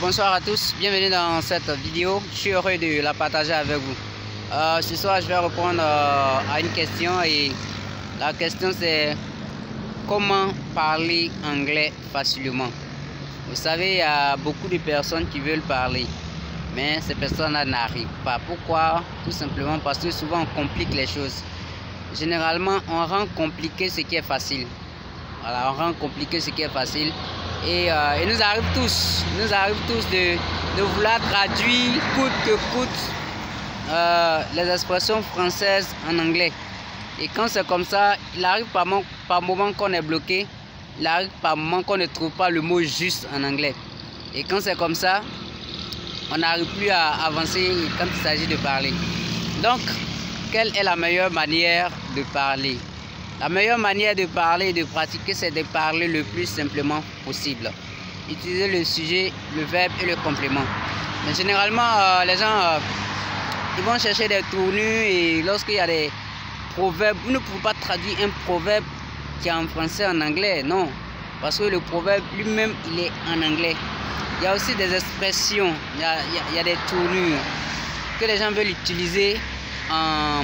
Bonsoir à tous, bienvenue dans cette vidéo. Je suis heureux de la partager avec vous. Ce soir, je vais répondre à une question et la question c'est comment parler anglais facilement. Vous savez, il y a beaucoup de personnes qui veulent parler, mais ces personnes-là n'arrivent pas. Pourquoi? Tout simplement parce que souvent on complique les choses. Généralement, on rend compliqué ce qui est facile. Voilà, on rend compliqué ce qui est facile. Et il nous arrive tous de vouloir traduire coûte que coûte les expressions françaises en anglais. Et quand c'est comme ça, il arrive par moment qu'on est bloqué, il arrive par moment qu'on ne trouve pas le mot juste en anglais. Et quand c'est comme ça, on n'arrive plus à avancer quand il s'agit de parler. Donc, quelle est la meilleure manière de parler? La meilleure manière de parler et de pratiquer, c'est de parler le plus simplement possible. Utiliser le sujet, le verbe et le complément. Mais généralement, les gens ils vont chercher des tournures et lorsqu'il y a des proverbes, vous ne pouvez pas traduire un proverbe qui est en français en anglais, non. Parce que le proverbe lui-même, il est en anglais. Il y a aussi des expressions, il y a des tournures que les gens veulent utiliser en,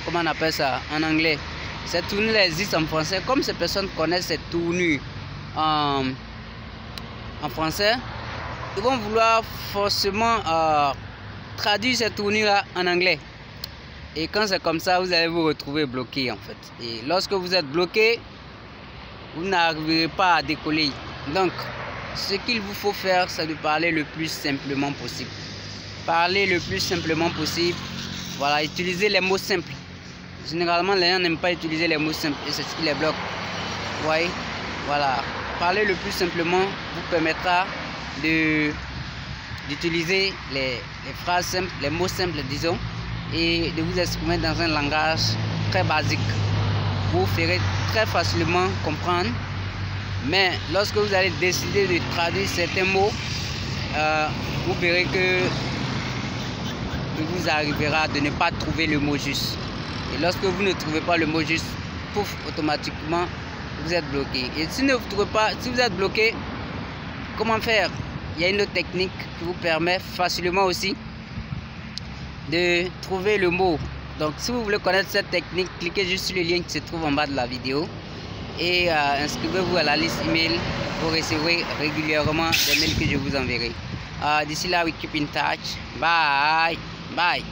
comment on appelle ça, en anglais. Ces tournures existent en français. Comme ces personnes connaissent ces tournures en français, ils vont vouloir forcément traduire ces tournures en anglais. Et quand c'est comme ça, vous allez vous retrouver bloqué en fait. Et lorsque vous êtes bloqué, vous n'arriverez pas à décoller. Donc, ce qu'il vous faut faire, c'est de parler le plus simplement possible. Parler le plus simplement possible. Voilà, utiliser les mots simples. Généralement, les gens n'aiment pas utiliser les mots simples et c'est ce qui les bloque. Vous voyez? Voilà. Parler le plus simplement vous permettra d'utiliser les phrases simples, les mots simples, disons, et de vous exprimer dans un langage très basique. Vous ferez très facilement comprendre. Mais lorsque vous allez décider de traduire certains mots, vous verrez que il vous arrivera de ne pas trouver le mot juste. Et lorsque vous ne trouvez pas le mot juste, pouf, automatiquement, vous êtes bloqué. Et si vous êtes bloqué, comment faire? Il y a une autre technique qui vous permet facilement aussi de trouver le mot. Donc, si vous voulez connaître cette technique, cliquez juste sur le lien qui se trouve en bas de la vidéo et inscrivez-vous à la liste email pour recevoir régulièrement des mails que je vous enverrai. D'ici là, we keep in touch. Bye. Bye.